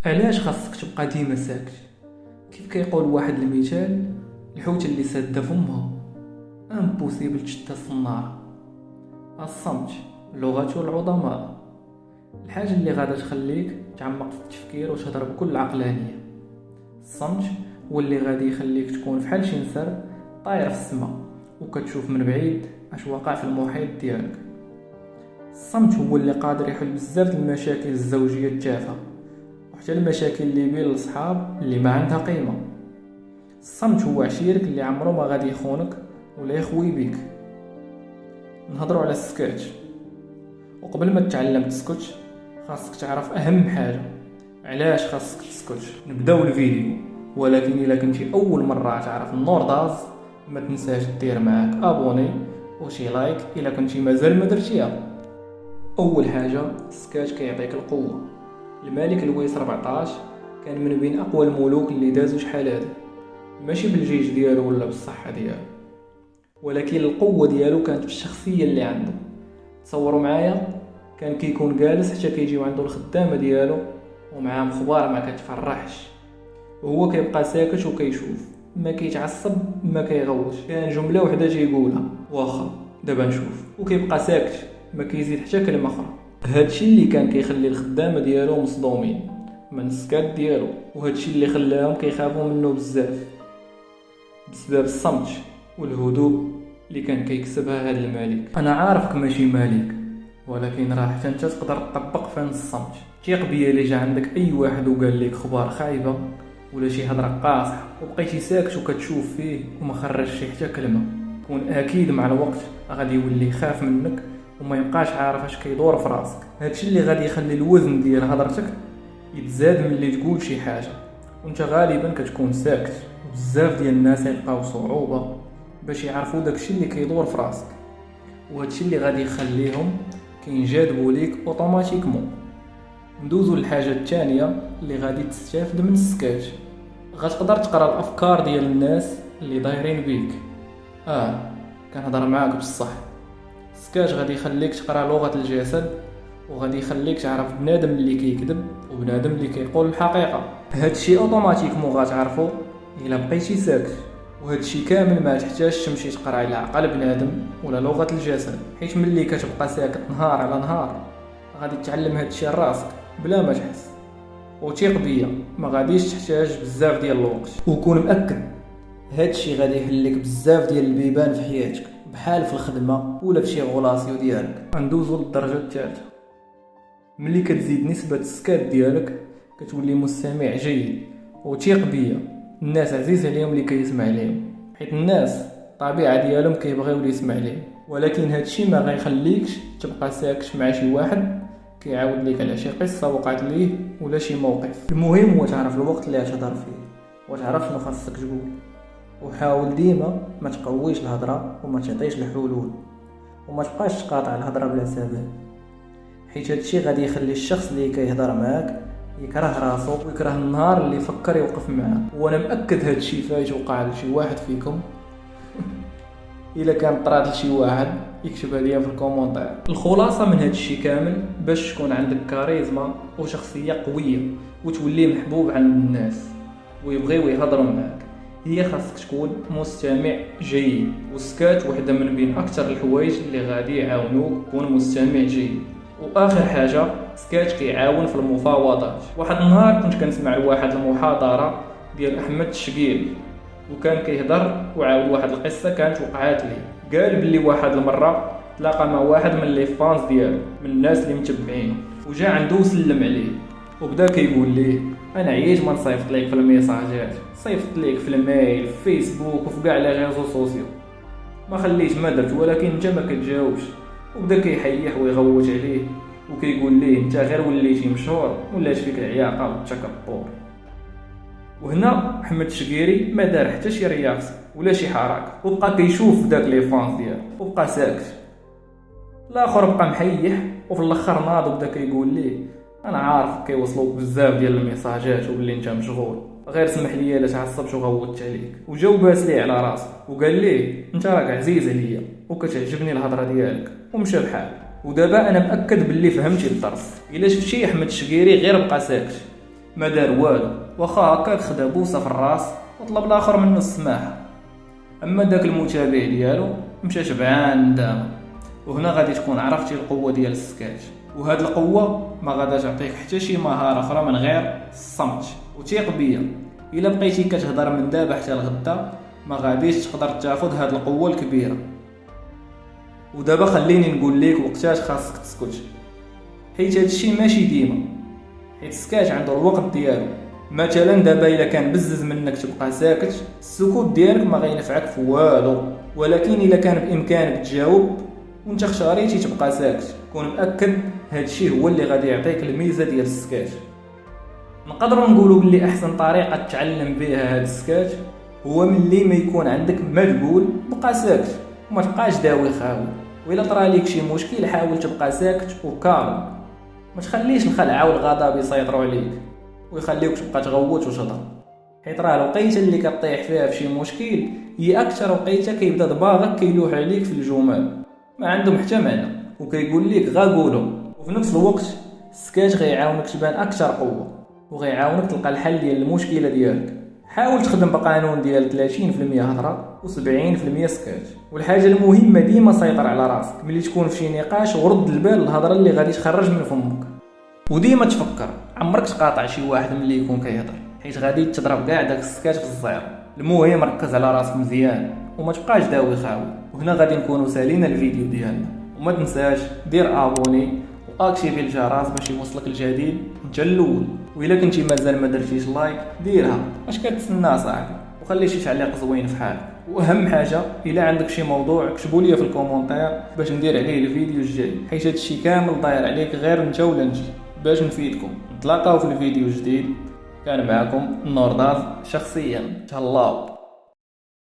علاش خاصك تبقى ديما ساكت؟ كيف كيقول واحد المثال، الحوت اللي سادة فمها امبوسيبل تشتها الصنارة. الصمت لغة العظماء، الحاجة اللي غادا تخليك تعمق في التفكير وتهضر بكل عقلانية. الصمت هو اللي غادي يخليك تكون فحال شي نسر طاير في السما وكتشوف من بعيد اش واقع في المحيط ديالك. الصمت هو اللي قادر يحل بزاف المشاكل الزوجية التافهة وحتى المشاكل اللي بين الصحاب اللي ما عندها قيمة. الصمت هو عشيرك اللي عمره ما غادي يخونك ولا يخوي بيك. نهضروا على السكات، وقبل ما تتعلم تسكت خاصك تعرف اهم حاجة، علاش خاصك تسكت. نبداو الفيديو، ولكن الا كنتي اول مرة تعرف النور داز ما تنساش دير معاك ابوني وشي لايك الا كنتي مازال ما درتيها. اول حاجة، السكات كيعطيك القوة. الملك لويس 14 كان من بين اقوى الملوك اللي دازو شحال هادي، ماشي بالجيش ديالو ولا بالصحة ديالو، ولكن القوة ديالو كانت في الشخصية اللي عنده. تصوروا معايا، كان كيكون جالس حتى كيجيو عنده الخدامة ديالو ومعاه مخبار ما كتفرحش، وهو كيبقى ساكت وكيشوف، ما كيتعصب ما كيغوش. كان جملة وحدة تيقولها واخا دابا نشوف، وكيبقى ساكت ما كيزيد حتى كلمة اخرى. هادشي اللي كان كيخلي الخدامة ديالو مصدومين من السكات ديالو، وهادشي اللي خلاهم كيخافوا منه بزاف بسبب الصمت والهدوء اللي كان كيكسبها هذا الملك. انا عارفك ماشي ملك، ولكن راه حتى انت تقدر تطبق فن الصمت. ثيق بيا، اللي جا عندك اي واحد وقال لك خبار خايبه ولا شي هضره قاصحه وبقيتي ساكت وكتشوف فيه وما خرجش حتى كلمه، كون اكيد مع الوقت غادي يولي يخاف منك وما يبقاش عارف اش كيدور في راسك. هادشي اللي غادي يخلي الوزن ديال هضرتك يتزاد ملي تقول شي حاجه وانت غالبا كتكون ساكت. وبزاف ديال الناس يلقاو صعوبه باش يعرفوا داكشي اللي كيدور في راسك، وهادشي اللي غادي يخليهم كينجذبوا ليك اوتوماتيكمون. ندوزو للحاجه الثانيه اللي غادي تستافد من السكات. غتقدر تقرا الافكار ديال الناس اللي دايرين بيك. كنهضر معاك بصح، السكات غادي يخليك تقرا لغه الجسد، وغادي يخليك تعرف بنادم اللي كيكذب وبنادم اللي كيقول الحقيقه. هادشي اوتوماتيكمون غتعرفو الا بقيتي ساكت، وهادشي كامل ما تحتاجش تمشي تقرا على عقل بنادم ولا لغه الجسد، حيت ملي كتبقى ساكت نهار على نهار غادي تتعلم هادشي راسك بلا ما تحس. وثيق بيا، ما غاديش تحتاج بزاف ديال الوقت، وكون مأكد هادشي غادي يحلك بزاف ديال البيبان في حياتك، بحال في الخدمه ولا في شي غولاسيو ديالك. ندوزو للدرجه الثالثه، ملي كتزيد نسبه السكات ديالك كتولي مستمع جيد. وثيق بيا، الناس عزيز عليهم اللي كيسمع ليهم، حيت الناس الطبيعه ديالهم كيبغيو اللي يسمع ليهم. ولكن هادشي ما غيخليكش تبقى ساكت مع شي واحد كيعاود ليك على شي قصه وقعت ليه ولا شي موقف. المهم هو تعرف الوقت اللي غتهضر فيه وتعرف شنو خاصك تقول، وحاول ديما ما تقويش الهضره وما تعطيش الحلول، وما تبقاش تقاطع الهضره بلا سبب، حيت هادشي غادي يخلي الشخص اللي كيهضر معاك يكره راسو ويكره النهار اللي فكر يوقف معاه. وانا مأكد هادشي فايت وقع لشي واحد فيكم. الا كان طرات لشي واحد يكتبها ليا في الكومونتير. الخلاصه من هادشي كامل، باش تكون عندك كاريزما وشخصيه قويه وتولي محبوب عند الناس ويبغيو يهضروا معاك، هي خاصك تكون مستمع جيد. والسكات وحده من بين اكثر الحوايج اللي غادي يعاونوك تكون مستمع جيد. واخر حاجه، سكات كيعاون في المفاوضات. واحد النهار كنت كنسمع لواحد المحاضره ديال احمد الشقيري، وكان كيهضر وعاود واحد القصه كانت وقعات ليه. قال بلي واحد المره تلاقى مع واحد من لي فانز ديالو، من الناس اللي متبعينه، وجا عنده وسلم عليه وبدا كيقول ليه انا عييت ما نصيفط ليك في الميساجات، صيفط ليك في الميل في فيسبوك وفي كاع لي ريزو سوسيو، ما خليت ما درت، ولكن انت ما كتجاوبش. وبدا كيحيح ويغوت عليه وكيقول ليه انت غير وليتي مشهور ولات فيك العياقه والتكبر. وهنا احمد الشقيري ما دار حتى شي رياكسيون ولا شي حركه، وبقى كيشوف داك لي فانز ديالو وبقى ساكت. الاخر بقى محيح، وفي الاخر ناض وبدا كيقول ليه انا عارف كيوصلوك بزاف ديال الميساجات وبلي انت مشغول، غير سمح لي الا تعصبت وغوتت عليك. وجاو باس ليه على راسه وقال ليه انت راك عزيز عليا وكتعجبني الهضره ديالك، ومشى بحال. ودابا انا مأكد باللي فهمتي الدرس. الا شفتي احمد الشقيري غير بقى ساكت، ما دار والو، واخا هكاك خدا بوسه في الراس وطلب الاخر منه السماحه. اما داك المتابع ديالو مشى شبعان ندامه. وهنا غادي تكون عرفتي القوه ديال السكاتش. وهاد القوه ما غاداش تعطيك حتى شي مهاره اخرى من غير الصمت. وثيق بيا، الا بقيتي كتهضر من دابا حتى الغدا ما غاديش تقدر تاخذ هاد القوه الكبيره. ودابا خليني نقول ليك وقتاش خاصك تسكت، حيت هادشي ماشي ديما، حيت السكاش عنده الوقت ديالو. مثلا دابا الا كان بزز منك تبقى ساكت، السكوت ديالك ما غينفعك في والو. ولكن الا كان بامكانك تجاوب وانت خشاريتي تبقى ساكت، كون مأكد هادشي هو اللي غادي يعطيك الميزه ديال السكاش. نقدروا نقولوا بلي احسن طريقه تتعلم بها هاد السكاش هو ملي ما يكون عندك ما تقول بقى ساكت وما تبقاش داوي خاوي. وإلا طرا ليك شي مشكل حاول تبقى ساكت وكالم، ما تخليش الخلعه والغضب يسيطروا عليك ويخليوك تبقى تغوت وتهضر، حيت راه الوقيته اللي كطيح فيها في شي مشكل هي اكثر وقيته كيبدا دماغك كيلوح عليك في الجمل ما عندهم حتى معنى وكيقول لك غا قولهم. وفي نفس الوقت السكاش غيعاونك تبان اكثر قوه وغيعاونك تلقى الحل ديال المشكله ديالك. حاول تخدم بقانون ديال 30% هضره و70% سكاش. والحاجه المهمه ديما سيطر على راسك ملي تكون في شي نقاش ورد البال الهضره اللي غادي تخرج من فمك. وديما تفكر عمرك تقاطع شي واحد ملي يكون كيهضر، حيت غادي تضرب كاع داك السكاش في الزيرو. المهم ركز على راسك مزيان وما تبقاش داوي خاوي. وهنا غادي نكونوا سالينا الفيديو ديالنا. وما تنساش دير ابوني واكتيفي الجرس باش يوصلك الجديد انت الاول. وإلا كنتي مازال ما درتيش لايك ديرها، اش كتسنى صاحبي، وخلي شي تعليق زوين في حالك. واهم حاجه الا عندك شي موضوع كتبوا لي في الكومونتير باش ندير عليه الفيديو الجاي، حيت هادشي كامل داير عليك غير انت ولا نجي باش نفيدكم. نتلاقاو في الفيديو الجديد. كان معكم نورداز شخصيا. تهلاو.